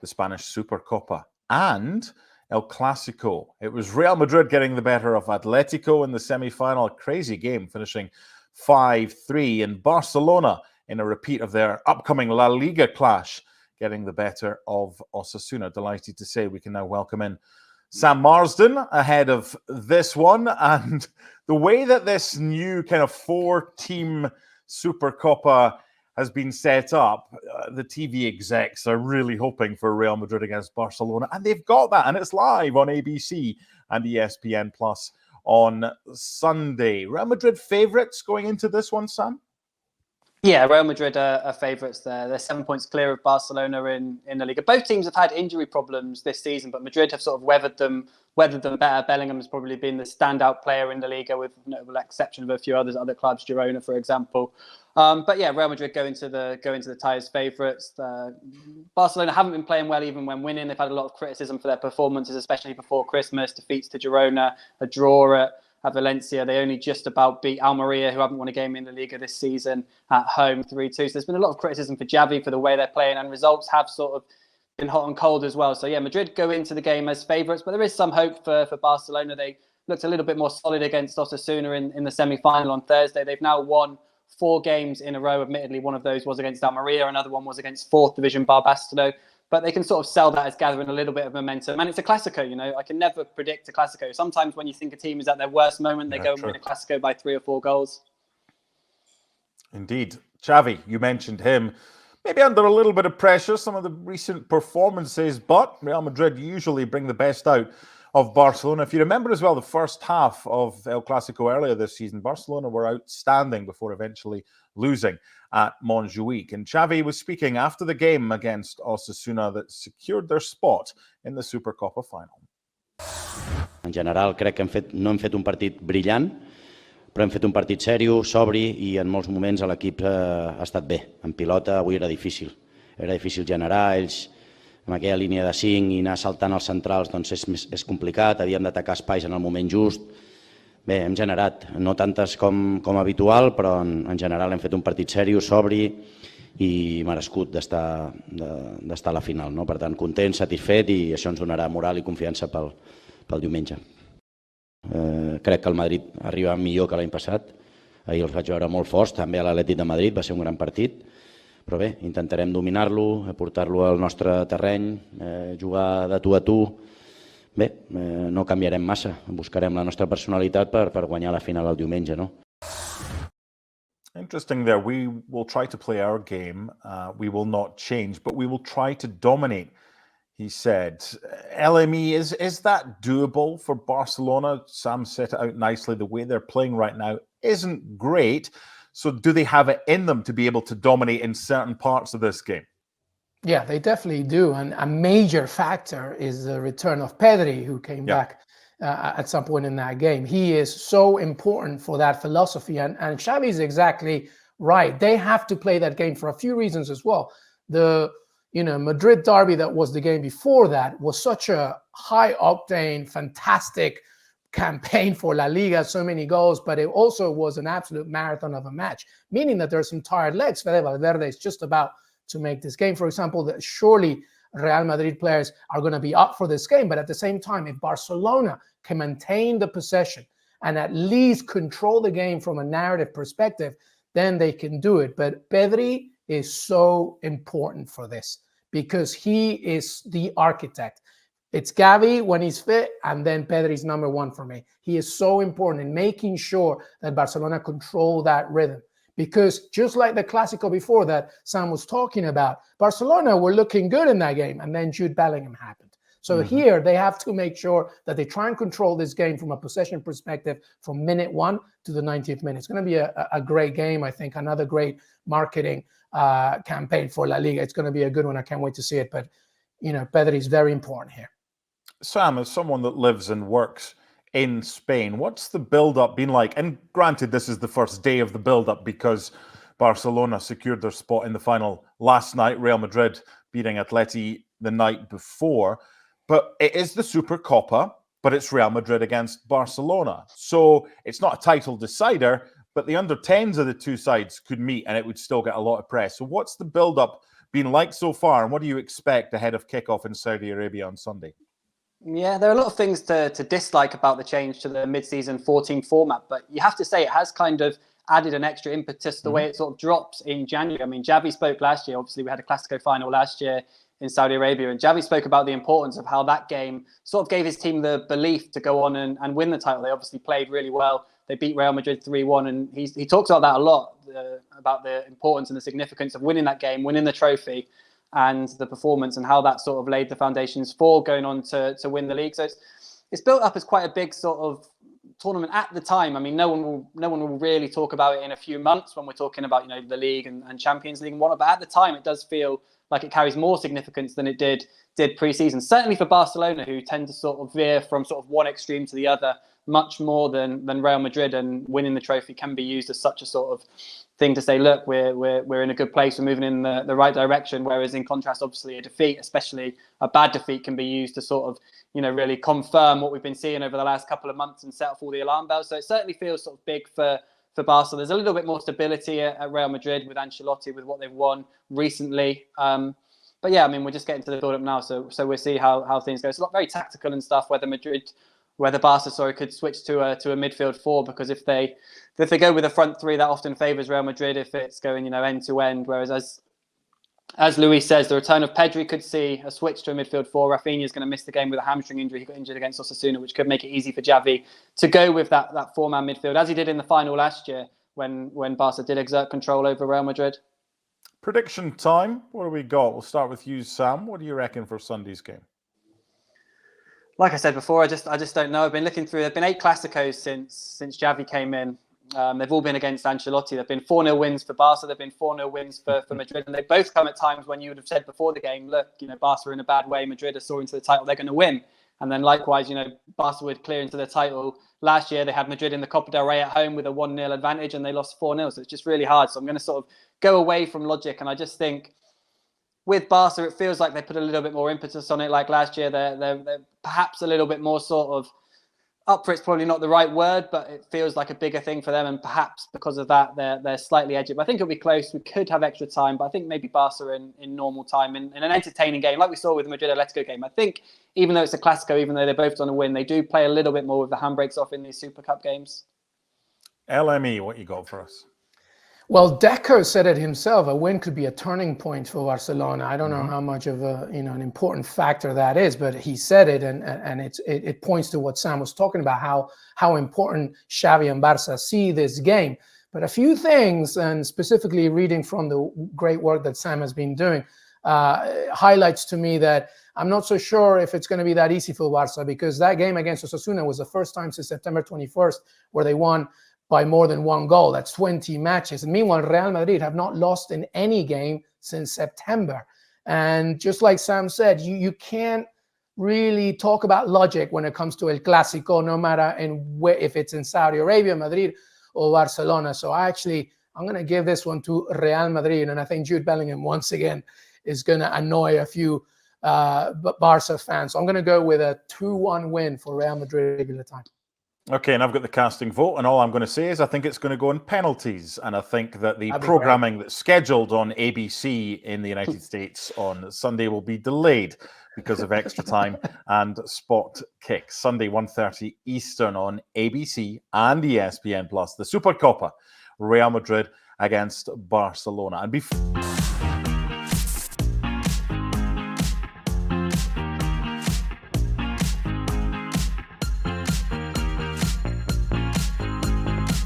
the Spanish Supercopa, and El Clasico. It was Real Madrid getting the better of Atletico in the semi-final. A crazy game, finishing 5-3, and Barcelona in a repeat of their upcoming La Liga clash, getting the better of Osasuna. Delighted to say we can now welcome in Sam Marsden ahead of this one. And the way that this new kind of 4-team Supercopa has been set up, the TV execs are really hoping for Real Madrid against Barcelona. And they've got that. And it's live on ABC and ESPN Plus on Sunday. Real Madrid favourites going into this one, Sam? Yeah, Real Madrid are favourites there. They're 7 points clear of Barcelona in the Liga. Both teams have had injury problems this season, but Madrid have sort of weathered them better. Bellingham has probably been the standout player in the Liga, with notable exception of a few other clubs, Girona, for example. But yeah, Real Madrid go into the tie as favourites. Barcelona haven't been playing well even when winning. They've had a lot of criticism for their performances, especially before Christmas. Defeats to Girona, a draw at Valencia. They only just about beat Almeria, who haven't won a game in the Liga this season, at home 3-2. So there's been a lot of criticism for Xavi for the way they're playing, and results have sort of been hot and cold as well. So yeah, Madrid go into the game as favourites, but there is some hope for Barcelona. They looked a little bit more solid against Osasuna in the semi-final on Thursday. They've now won 4 games in a row. Admittedly, one of those was against Almeria, another one was against 4th Division Barbastro. But they can sort of sell that as gathering a little bit of momentum. And it's a Clasico, I can never predict a Clasico. Sometimes when you think a team is at their worst moment, they go and win a Clasico by 3 or 4 goals. Indeed. Xavi, you mentioned him. Maybe under a little bit of pressure, some of the recent performances, but Real Madrid usually bring the best out of Barcelona. If you remember as well, the first half of El Clasico earlier this season, Barcelona were outstanding before eventually losing at Montjuic. And Xavi was speaking after the game against Osasuna that secured their spot in the Supercopa final. En general, crec que no hem fet un partit brillant, però hem fet un partit seriós, sobri, i en molts moments l'equip ha estat bé. En pilota avui era difícil. Era difícil generar, ells amb aquella línia de 5 i anar saltant als centrals doncs és complicat, havíem d'atacar espais en el moment just. Bé, hem generat, no tantes com habitual, però en general hem fet un partit seriós, sobri i merescut d'estar a la final. Per tant, content, satisfet, i això ens donarà moral i confiança pel diumenge. Crec que el Madrid arriba millor que l'any passat. Ahir els vaig veure molt forts, també a l'Atlètic de Madrid, va ser un gran partit. Però bé, intentarem dominar-lo, portar-lo al nostre terreny, jugar de tu a tu. Bé, no canviarem massa, buscarem la nostra personalitat per guanyar la final el diumenge, no? Interesting there. We will try to play our game. We will not change, but we will try to dominate, he said. LME, is that doable for Barcelona? Sam set it out nicely. The way they're playing right now isn't great. So do they have it in them to be able to dominate in certain parts of this game? Yeah, they definitely do. And a major factor is the return of Pedri, who came back at some point in that game. He is so important for that philosophy. And Xavi is exactly right. They have to play that game for a few reasons as well. The Madrid derby that was the game before that was such a high-octane, fantastic campaign for La Liga, so many goals, but it also was an absolute marathon of a match, meaning that there's some tired legs. Fede Valverde is just about to make this game. For example, that surely Real Madrid players are going to be up for this game, but at the same time, if Barcelona can maintain the possession and at least control the game from a narrative perspective, then they can do it. But Pedri is so important for this because he is the architect. It's Gavi when he's fit, and then Pedri's number 1 for me. He is so important in making sure that Barcelona control that rhythm. Because just like the Clasico before that Sam was talking about, Barcelona were looking good in that game, and then Jude Bellingham happened. So here they have to make sure that they try and control this game from a possession perspective from minute 1 to the 90th minute. It's going to be a great game, I think, another great marketing campaign for La Liga. It's going to be a good one. I can't wait to see it. But, Pedri is very important here. Sam, as someone that lives and works in Spain, what's the build-up been like? And granted, this is the first day of the build-up because Barcelona secured their spot in the final last night, Real Madrid beating Atleti the night before. But it is the Supercopa, but it's Real Madrid against Barcelona. So it's not a title decider, but the under-10s of the two sides could meet and it would still get a lot of press. So what's the build-up been like so far, and what do you expect ahead of kickoff in Saudi Arabia on Sunday? Yeah, there are a lot of things to dislike about the change to the mid-season 14 format, but you have to say it has kind of added an extra impetus the way it sort of drops in January. I mean, Xavi spoke last year. Obviously, we had a Clasico final last year in Saudi Arabia, and Xavi spoke about the importance of how that game sort of gave his team the belief to go on and win the title. They obviously played really well. They beat Real Madrid 3-1, and he talks about that a lot, about the importance and the significance of winning that game, winning the trophy, and the performance, and how that sort of laid the foundations for going on to win the league. So it's built up as quite a big sort of tournament at the time. I mean, no one will really talk about it in a few months when we're talking about, you know, the league and Champions League and whatnot. But at the time, it does feel like it carries more significance than it did pre-season. Certainly for Barcelona, who tend to sort of veer from sort of one extreme to the other much more than Real Madrid, and winning the trophy can be used as such a sort of thing to say, look, we're in a good place, we're moving in the right direction. Whereas in contrast, obviously, a defeat, especially a bad defeat, can be used to sort of, you know, really confirm what we've been seeing over the last couple of months and set off all the alarm bells. So it certainly feels sort of big for Barca. There's a little bit more stability at Real Madrid with Ancelotti, with what they've won recently. But yeah, I mean, we're just getting to the build-up now, so we'll see how things go. It's a lot very tactical and stuff. Whether Barca could switch to a midfield four, because if they go with a front three, that often favours Real Madrid if it's going, you know, end to end. Whereas as Luis says, the return of Pedri could see a switch to a midfield four. Rafinha is going to miss the game with a hamstring injury. He got injured against Osasuna, which could make it easy for Xavi to go with that four-man midfield, as he did in the final last year when Barca did exert control over Real Madrid. Prediction time. What do we got? We'll start with you, Sam. What do you reckon for Sunday's game? Like I said before, I just don't know. I've been looking through. There've been 8 Clásicos since Xavi came in. They've all been against Ancelotti. There've been 4-0 wins for Barca. There've been 4-0 wins for Madrid, and they both come at times when you would have said before the game, look, you know, Barca are in a bad way. Madrid are soaring to the title. They're going to win. And then likewise, you know, Barca would clear into the title last year. They had Madrid in the Copa del Rey at home with a 1-0 advantage, and they lost 4-0. So it's just really hard. So I'm going to sort of go away from logic, and I just think, with Barca, it feels like they put a little bit more impetus on it. Like last year, they're perhaps a little bit more sort of up for it's probably not the right word, but it feels like a bigger thing for them. And perhaps because of that, they're slightly edgy. But I think it'll be close. We could have extra time, but I think maybe Barca in normal time, in an entertaining game, like we saw with the Madrid Atletico game. I think even though it's a Clasico, even though they're both on a win, they do play a little bit more with the handbrakes off in these Super Cup games. LME, what you got for us? Well, Deco said it himself. A win could be a turning point for Barcelona. I don't know how much of an important factor that is, but he said it, and it points to what Sam was talking about, how important Xavi and Barca see this game. But a few things, and specifically reading from the great work that Sam has been doing, highlights to me that I'm not so sure if it's going to be that easy for Barca, because that game against Osasuna was the first time since September 21st where they won by more than 1 goal. That's 20 matches. And meanwhile, Real Madrid have not lost in any game since September. And just like Sam said, you can't really talk about logic when it comes to El Clásico, no matter if it's in Saudi Arabia, Madrid, or Barcelona. So I'm going to give this one to Real Madrid. And I think Jude Bellingham, once again, is going to annoy a few Barca fans. So I'm going to go with a 2-1 win for Real Madrid regular time. Okay, and I've got the casting vote, and all I'm going to say is I think it's going to go in penalties, and I think that the programming that's scheduled on ABC in the United States on Sunday will be delayed because of extra time and spot kicks. Sunday, 1:30 Eastern on ABC and ESPN+, the Supercopa, Real Madrid against Barcelona. And before